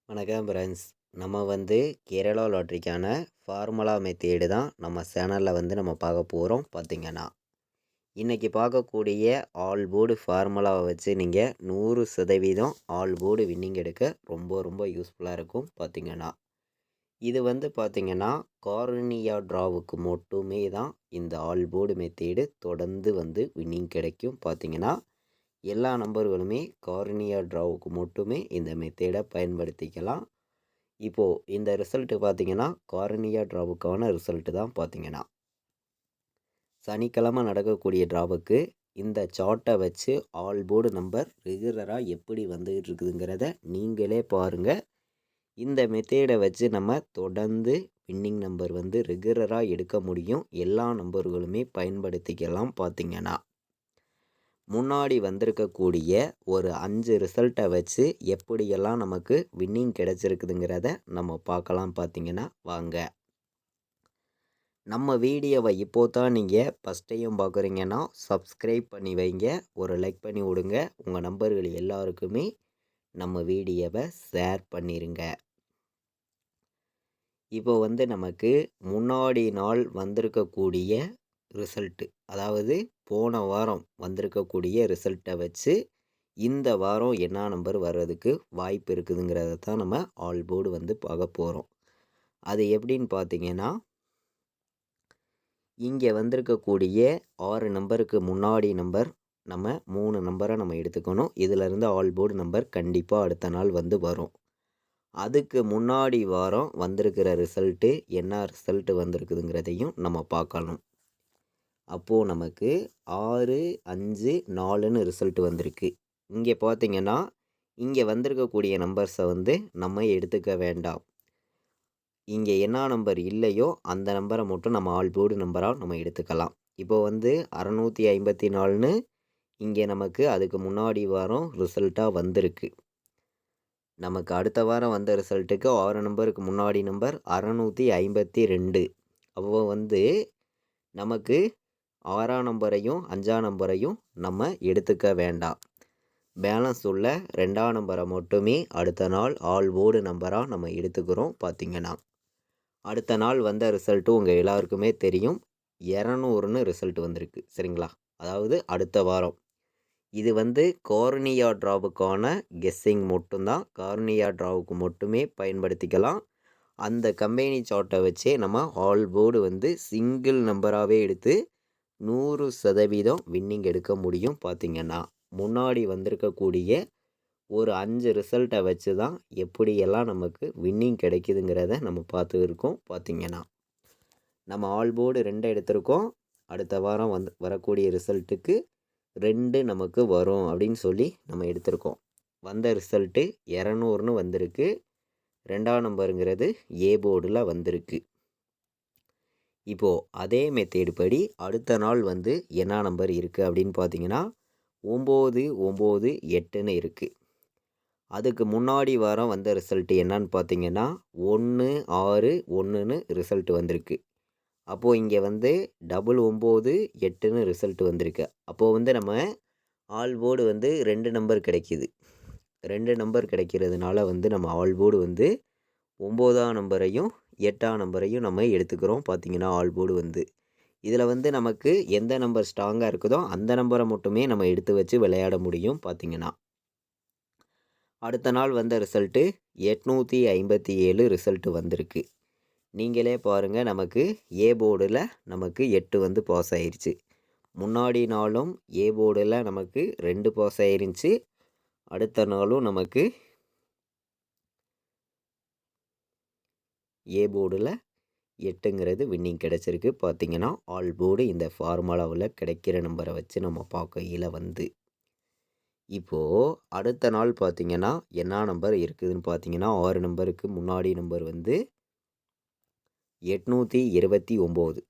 வணக்கம் ஃப்ரெண்ட்ஸ். நம்ம Kerala லாட்ரிக்கான formula method தான் நம்ம சேனலில் நம்ம பார்க்க போகிறோம். பார்த்திங்கன்னா இன்றைக்கி பார்க்கக்கூடிய ஆல் போர்டு ஃபார்முலாவை வச்சு நீங்கள் 100% ஆல் போர்டு வின்னிங் எடுக்க ரொம்ப ரொம்ப யூஸ்ஃபுல்லாக இருக்கும். பார்த்திங்கன்னா இது பார்த்திங்கன்னா கார்னியா ட்ராவுக்கு மட்டுமே தான் இந்த ஆல் போர்டு மெத்தேடு தொடர்ந்து வின்னிங் கிடைக்கும். பார்த்திங்கன்னா எல்லா நம்பர்களுமே கார்னியா ட்ராவுக்கு மட்டுமே இந்த மெத்தேடை பயன்படுத்திக்கலாம். இப்போது இந்த ரிசல்ட்டு பார்த்திங்கன்னா கார்னியா ட்ராவுக்கான ரிசல்ட்டு தான். பார்த்திங்கன்னா சனிக்கிழமை நடக்கக்கூடிய ட்ராவுக்கு இந்த சார்ட்டை வச்சு ஆல் போர்டு நம்பர் ரெகுலராக எப்படி வந்துகிட்டு இருக்குதுங்கிறத நீங்களே பாருங்கள். இந்த மெத்தேடை வச்சு நம்ம தொடர்ந்து வின்னிங் நம்பர் ரெகுலராக எடுக்க முடியும். எல்லா நம்பர்களுமே பயன்படுத்திக்கலாம். பார்த்திங்கன்னா முன்னாடி வந்திருக்கக்கூடிய ஒரு 5 ரிசல்ட்டை வச்சு எப்படியெல்லாம் நமக்கு வின்னிங் கிடச்சிருக்குதுங்கிறத நம்ம பார்க்கலாம். பார்த்திங்கன்னா வாங்க. நம்ம வீடியோவை தான் நீங்கள் ஃபஸ்ட் டைம் பார்க்குறீங்கன்னா சப்ஸ்கிரைப் பண்ணி வைங்க, ஒரு லைக் பண்ணி விடுங்க. உங்கள் நம்பர்கள் எல்லாருக்குமே நம்ம வீடியோவை ஷேர் பண்ணிடுங்க. இப்போ நமக்கு முன்னாடி நாள் வந்திருக்கக்கூடிய ரிசல்ட்டு, அதாவது போன வாரம் வந்திருக்கக்கூடிய ரிசல்ட்டை வச்சு இந்த வாரம் என்ன நம்பர் வர்றதுக்கு வாய்ப்பு இருக்குதுங்கிறத தான் நம்ம ஆல் போர்டு பார்க்க போகிறோம். அது எப்படின்னு பார்த்தீங்கன்னா, இங்கே வந்திருக்கக்கூடிய 6 நம்பருக்கு முன்னாடி நம்பர் நம்ம 3 நம்பரை நம்ம எடுத்துக்கணும். இதிலேருந்து ஆல் போர்டு நம்பர் கண்டிப்பாக அடுத்த நாள் வரும். அதுக்கு முன்னாடி வாரம் வந்திருக்கிற ரிசல்ட்டு என்ன ரிசல்ட்டு வந்திருக்குதுங்கிறதையும் நம்ம பார்க்கணும். அப்போது நமக்கு 6, 5, 4ன்னு ரிசல்ட் வந்திருக்கு. இங்கே பார்த்திங்கன்னா இங்கே வந்திருக்கக்கூடிய நம்பர்ஸை நம்ம எடுத்துக்க வேண்டாம். இங்கே என்ன நம்பர் இல்லையோ அந்த நம்பரை மட்டும் நம்ம ஆல் போர்டு நம்பராக நம்ம எடுத்துக்கலாம். இப்போ 654ன்னு இங்கே நமக்கு அதுக்கு முன்னாடி வாரம் ரிசல்ட்டாக வந்திருக்கு. நமக்கு அடுத்த வாரம் வந்த ரிசல்ட்டுக்கு 6 நம்பருக்கு முன்னாடி நம்பர் 652. அப்போ நமக்கு 6ஆம் நம்பரையும் 5ஆம் நம்பரையும் நம்ம எடுத்துக்க வேண்டாம். பேலன்ஸ் உள்ள 2ஆம் நம்பரை மட்டுமே அடுத்த நாள் ஆல் போர்டு நம்பராக நம்ம எடுத்துக்கிறோம். பார்த்திங்கன்னா அடுத்த நாள் வந்த ரிசல்ட்டு உங்கள் எல்லாருக்குமே தெரியும், 200ன்னு ரிசல்ட் வந்திருக்கு. சரிங்களா? அதாவது அடுத்த வாரம். இது கார்னியா ட்ராவுக்கான கெஸ்ஸிங் மட்டும்தான். கார்னியா ட்ராவுக்கு மட்டுமே பயன்படுத்திக்கலாம். அந்த கம்பெனி சார்ட்டை வச்சே நம்ம ஆல் போர்டு சிங்கிள் நம்பராகவே எடுத்து 100% வின்னிங் எடுக்க முடியும். பார்த்திங்கன்னா முன்னாடி வந்திருக்கக்கூடிய ஒரு 5 ரிசல்ட்டை வச்சு தான் எப்படியெல்லாம் நமக்கு வின்னிங் கிடைக்குதுங்கிறத நம்ம பார்த்து இருக்கோம். பார்த்திங்கன்னா நம்ம ஆல் போர்டு 2 எடுத்திருக்கோம். அடுத்த வாரம் வரக்கூடிய ரிசல்ட்டுக்கு 2 நமக்கு வரும் அப்படின்னு சொல்லி நம்ம எடுத்திருக்கோம். வந்த ரிசல்ட்டு 200ன்னு வந்திருக்கு. 2ஆம் நம்பருங்கிறது ஏ போர்டில் வந்திருக்கு. இப்போது அதே மெத்தேடு படி அடுத்த நாள் என்ன நம்பர் இருக்குது அப்படின்னு பார்த்தீங்கன்னா 998ன்னு இருக்குது. அதுக்கு முன்னாடி வாரம் வந்த ரிசல்ட்டு என்னன்னு பார்த்தீங்கன்னா 161ன்னு ரிசல்ட் வந்திருக்கு. அப்போது இங்கே 998ன்னு ரிசல்ட் வந்திருக்கு. அப்போது நம்ம ஆல் போர்டு 2 நம்பர் கிடைக்கிது. 2 நம்பர் கிடைக்கிறதுனால நம்ம ஆல் போர்டு 9ஆம் நம்பரையும் 8ஆம் நம்பரையும் நம்ம எடுத்துக்கிறோம். பார்த்திங்கன்னா ஆல் போர்டு இதில் நமக்கு எந்த நம்பர் ஸ்ட்ராங்காக இருக்குதோ அந்த நம்பரை மட்டுமே நம்ம எடுத்து வச்சு விளையாட முடியும். பார்த்திங்கன்னா அடுத்த நாள் வந்த ரிசல்ட்டு 857 ரிசல்ட்டு வந்திருக்கு. நீங்களே பாருங்கள், நமக்கு ஏ போர்டில் நமக்கு 8 பாஸ் ஆயிடுச்சு. முன்னாடி நாளும் ஏ போர்டில் நமக்கு 2 பாஸ் ஆயிருந்துச்சு. அடுத்த நாளும் நமக்கு ஏ போர்டில் 8ங்கிறது வின்னிங் கிடச்சிருக்கு. பார்த்திங்கன்னா ஆல் போர்டு இந்த ஃபார்முலாவில் கிடைக்கிற நம்பரை வச்சு நம்ம பார்க்கையில் இப்போது அடுத்த நாள் பார்த்திங்கன்னா என்ன நம்பர் இருக்குதுன்னு பார்த்தீங்கன்னா 6 நம்பருக்கு முன்னாடி நம்பர் 829.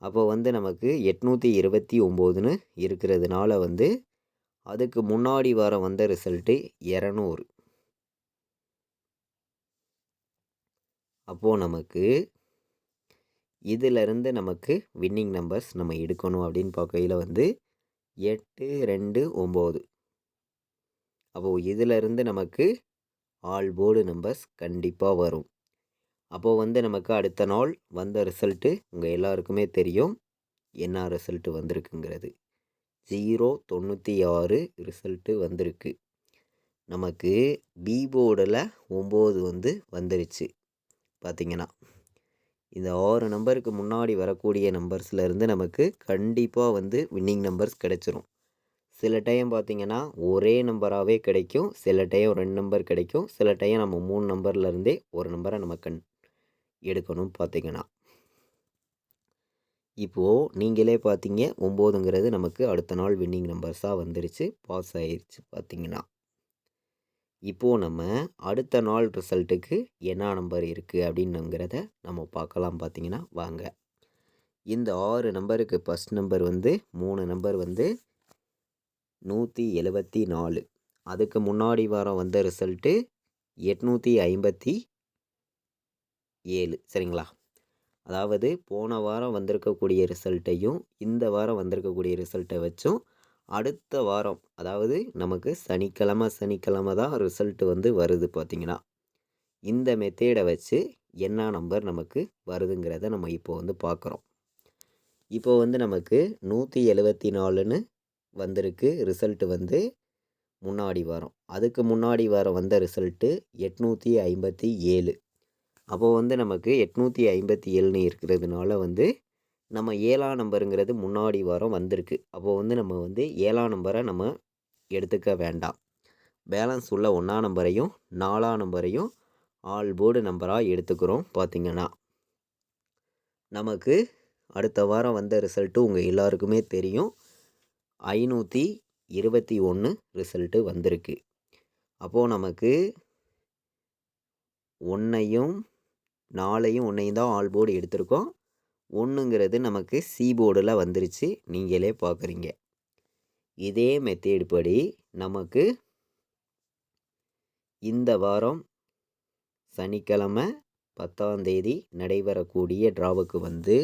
அப்போ நமக்கு 829ன்னு இருக்கிறதுனால அதுக்கு முன்னாடி வாரம் வந்த ரிசல்ட்டு 200. அப்போது நமக்கு இதிலிருந்து நமக்கு வின்னிங் நம்பர்ஸ் நம்ம எடுக்கணும் அப்படின்னு பார்க்கையில் 8, 2, 9. அப்போது இதிலிருந்து நமக்கு ஆல் போர்டு நம்பர்ஸ் கண்டிப்பாக வரும். அப்போது வந்து நமக்கு அடுத்த நாள் வந்த ரிசல்ட்டு உங்கள் எல்லாருக்குமே தெரியும் என்ன ரிசல்ட்டு வந்திருக்குங்கிறது. 096 ரிசல்ட்டு வந்திருக்கு. நமக்கு பி போர்டில் 9 வந்து வந்துருச்சு. பார்த்திங்கன்னா இந்த 6 நம்பருக்கு முன்னாடி வரக்கூடிய நம்பர்ஸ்லேருந்து நமக்கு கண்டிப்பாக வந்து வின்னிங் நம்பர்ஸ் கிடச்சிரும். சில டைம் பார்த்திங்கன்னா ஒரே நம்பராகவே கிடைக்கும், சில டைம் 2 நம்பர் கிடைக்கும், சில டைம் நம்ம 3 நம்பர்லேருந்தே ஒரு நம்பரை நம்ம எடுக்கணும். பார்த்திங்கன்னா இப்போது நீங்களே பார்த்தீங்க 9ங்கிறது நமக்கு அடுத்த நாள் வின்னிங் நம்பர்ஸாக வந்துருச்சு, பாஸ் ஆயிடுச்சு. பார்த்திங்கன்னா இப்போது நம்ம அடுத்த நாள் ரிசல்ட்டுக்கு என்ன நம்பர் இருக்குது அப்படின்னுங்கிறத நம்ம பார்க்கலாம். பார்த்திங்கன்னா வாங்க. இந்த 6 நம்பருக்கு ஃபஸ்ட் நம்பர் வந்து 3 நம்பர் வந்து 174. அதுக்கு முன்னாடி வாரம் வந்த ரிசல்ட்டு 857. சரிங்களா? அதாவது போன வாரம் வந்திருக்கக்கூடிய ரிசல்ட்டையும் இந்த வாரம் வந்திருக்கக்கூடிய ரிசல்ட்டை வச்சும் அடுத்த வாரம், அதாவது நமக்கு சனிக்கிழமை தான் ரிசல்ட்டு வந்து வருது. பார்த்திங்கன்னா இந்த மெத்தேடை வச்சு என்ன நம்பர் நமக்கு வருதுங்கிறத நம்ம இப்போ வந்து பார்க்குறோம். இப்போ வந்து நமக்கு 174ன்னு வந்திருக்கு ரிசல்ட்டு வந்து முன்னாடி வாரம். அதுக்கு முன்னாடி வாரம் வந்த ரிசல்ட்டு 857. அப்போது வந்து நமக்கு 857ன்னு இருக்கிறதுனால வந்து நம்ம 7ஆம் நம்பருங்கிறது முன்னாடி வாரம் வந்திருக்கு. அப்போது வந்து நம்ம வந்து 7ஆம் நம்பரை நம்ம எடுத்துக்க வேண்டாம். பேலன்ஸ் உள்ள 1ஆம் நம்பரையும் 4ஆம் நம்பரையும் ஆல் போர்டு நம்பராக எடுத்துக்கிறோம். பார்த்திங்கன்னா நமக்கு அடுத்த வாரம் வந்த ரிசல்ட்டு உங்கள் எல்லாருக்குமே தெரியும், 521 ரிசல்ட்டு வந்திருக்கு. அப்போது நமக்கு 1ஐயும் 4ஐயும் 1ஐயும் தான் ஆல் போர்டு எடுத்திருக்கோம். 1ங்கிறது நமக்கு சி போர்டில் வந்துருச்சு, நீங்களே பார்க்குறீங்க. இதே மெத்தேடு படி நமக்கு இந்த வாரம் சனிக்கிழமை 10ஆம் தேதி நடைபெறக்கூடிய ட்ராவுக்கு வந்து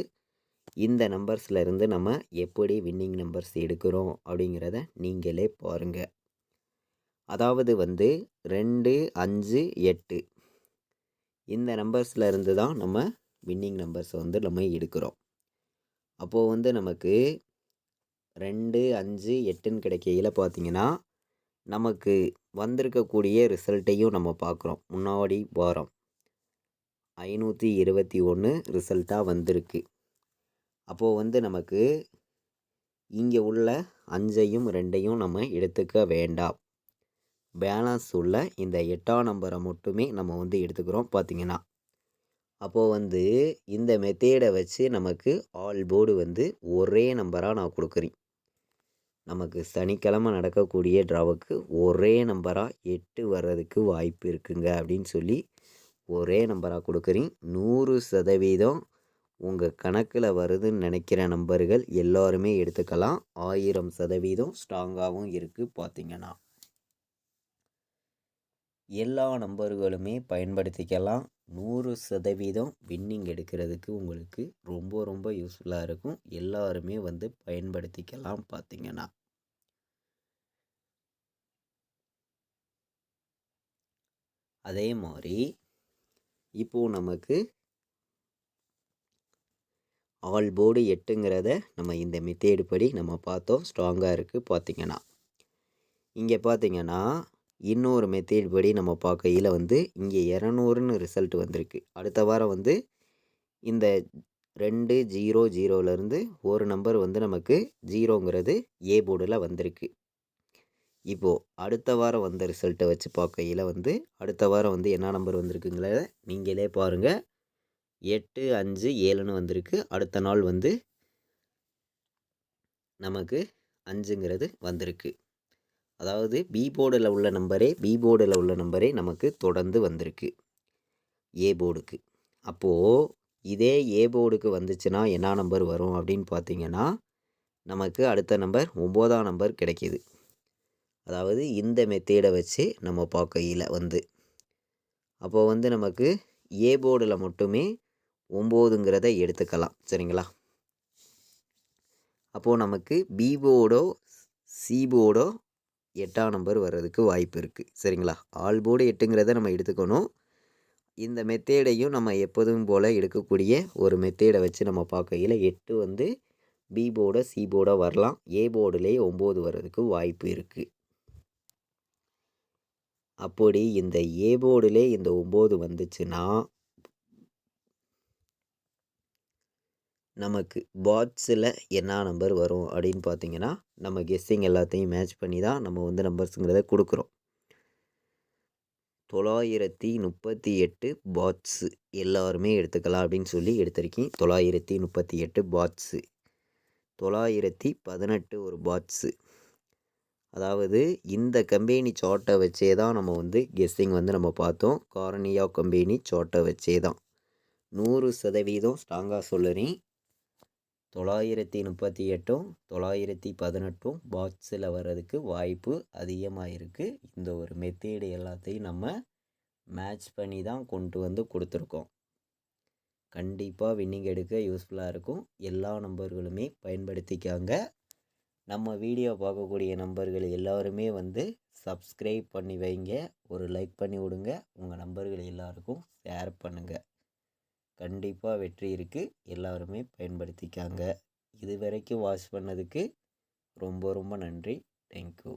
இந்த நம்பர்ஸ்லேருந்து நம்ம எப்படி வின்னிங் நம்பர்ஸ் எடுக்கிறோம் அப்படிங்கிறத நீங்களே பாருங்கள். அதாவது வந்து 2, 5, 8 இந்த நம்பர்ஸ்லேருந்து தான் நம்ம வின்னிங் நம்பர்ஸை வந்து நம்ம எடுக்கிறோம். அப்போது வந்து நமக்கு 2, 5, 8ன்னு கிடைக்கையில் பார்த்திங்கன்னா நமக்கு வந்திருக்கக்கூடிய ரிசல்ட்டையும் நம்ம பார்க்குறோம். முன்னாடி வாரம் 521 ரிசல்ட்டாக வந்திருக்கு. அப்போது வந்து நமக்கு இங்கே உள்ள 5ஐயும் 2ஐயும் நம்ம எடுத்துக்க வேண்டாம். பேலன்ஸ் உள்ள இந்த 8ஆம் நம்பரை மட்டுமே நம்ம வந்து எடுத்துக்கிறோம். பார்த்திங்கன்னா அப்போது வந்து இந்த மெத்தேடை வச்சு நமக்கு ஆல் போர்டு வந்து ஒரே நம்பராக நான் கொடுக்குறேன். நமக்கு சனிக்கிழமை நடக்கக்கூடிய ட்ராவுக்கு ஒரே நம்பராக 8 வர்றதுக்கு வாய்ப்பு இருக்குங்க அப்படின்னு சொல்லி ஒரே நம்பராக கொடுக்குறேன். 100% உங்கள் கணக்கில் வருதுன்னு நினைக்கிற நம்பர்கள் எல்லோருமே எடுத்துக்கலாம். 1000% ஸ்ட்ராங்காகவும் இருக்குது. பார்த்திங்கன்னா எல்லா நம்பர்களுமே பயன்படுத்திக்கலாம். 100% வின்னிங் எடுக்கிறதுக்கு உங்களுக்கு ரொம்ப ரொம்ப யூஸ்ஃபுல்லாக இருக்கும். எல்லாருமே வந்து பயன்படுத்திக்கலாம். பார்த்திங்கன்னா அதே மாதிரி இப்போது நமக்கு ஆல் போர்டு 8ங்கிறத நம்ம இந்த மெத்தேடு படி நம்ம பார்த்தோம், ஸ்ட்ராங்காக இருக்குது. பார்த்திங்கன்னா இங்கே பார்த்திங்கன்னா இன்னொரு மெத்தேட் படி நம்ம பார்க்கையில் வந்து இங்கே 200ன்னு ரிசல்ட் வந்திருக்கு. அடுத்த வாரம் வந்து இந்த 200லேருந்து ஒரு நம்பர் வந்து நமக்கு 0ங்கிறது ஏ போர்டில் வந்திருக்கு. இப்போது அடுத்த வாரம் வந்த ரிசல்ட்டை வச்சு பார்க்கையில் வந்து அடுத்த வாரம் வந்து என்ன நம்பர் வந்திருக்குங்கிறத நீங்களே பாருங்கள். 8, 5, 7ன்னு வந்திருக்கு. அடுத்த நாள் வந்து நமக்கு 5ங்கிறது வந்திருக்கு. அதாவது பி போர்டில் உள்ள நம்பரே நமக்கு தொடர்ந்து வந்திருக்கு ஏ போர்டுக்கு. அப்போது இதே ஏ போர்டுக்கு வந்துச்சுன்னா என்ன நம்பர் வரும் அப்படின்னு பார்த்திங்கன்னா நமக்கு அடுத்த நம்பர் 9ஆம் நம்பர் கிடைக்கிது. அதாவது இந்த மெத்தேடை வச்சு நம்ம பார்க்கையில் வந்து அப்போது வந்து நமக்கு ஏ போர்டில் மட்டுமே 9ங்கிறத எடுத்துக்கலாம். சரிங்களா? அப்போது நமக்கு பி போர்டோ சி போர்டோ 8ஆம் நம்பர் வர்றதுக்கு வாய்ப்பு இருக்குது. சரிங்களா? ஆல் போர்டு 8ங்கிறத நம்ம எடுத்துக்கணும். இந்த மெத்தேடையும் நம்ம எப்போதும் போல் எடுக்கக்கூடிய ஒரு மெத்தேடை வச்சு நம்ம பார்க்கையில் 8 வந்து பி போர்டை சி போர்டாக வரலாம். ஏ போர்டுலேயே 9 வர்றதுக்கு வாய்ப்பு இருக்குது. அப்படி இந்த ஏ போர்டிலே இந்த 9 வந்துச்சுன்னா நமக்கு பாட்ஸில் என்ன நம்பர் வரும் அப்படின்னு பார்த்தீங்கன்னா, நம்ம கெஸ்ஸிங் எல்லாத்தையும் மேட்ச் பண்ணி தான் நம்ம வந்து நம்பர்ஸுங்கிறத கொடுக்குறோம். 938 பாட்ஸு எல்லாருமே எடுத்துக்கலாம் அப்படின்னு சொல்லி எடுத்திருக்கேன். 938 பாட்ஸு. 918 ஒரு பாட்ஸு. அதாவது இந்த கம்பெனி சார்ட்டை வச்சே தான் நம்ம வந்து கெஸ்ஸிங் வந்து நம்ம பார்த்தோம். கார்னியா கம்பெனி சார்ட்டை வச்சே தான் 100% ஸ்ட்ராங்காக சொல்லுறேன். 938 918 பாக்ஸில் வர்றதுக்கு வாய்ப்பு அதிகமாக இருக்குது. இந்த ஒரு மெத்தேடு எல்லாத்தையும் நம்ம மேட்ச் பண்ணி தான் கொண்டு வந்து கொடுத்துருக்கோம். கண்டிப்பாக வின்னிங் எடுக்க யூஸ்ஃபுல்லாக இருக்கும். எல்லா நம்பர்களுமே பயன்படுத்திக்காங்க. நம்ம வீடியோ பார்க்கக்கூடிய நம்பர்கள் எல்லாருமே வந்து சப்ஸ்கிரைப் பண்ணி வைங்க. ஒரு லைக் பண்ணி விடுங்க. உங்கள் நம்பர்கள் எல்லாருக்கும் ஷேர் பண்ணுங்கள். கண்டிப்பாக வெற்றி இருக்குது. எல்லாருமே பயன்படுத்திக்காங்க. இது வரைக்கும் வாட்ச் பண்ணதுக்கு ரொம்ப ரொம்ப நன்றி. தேங்க்யூ.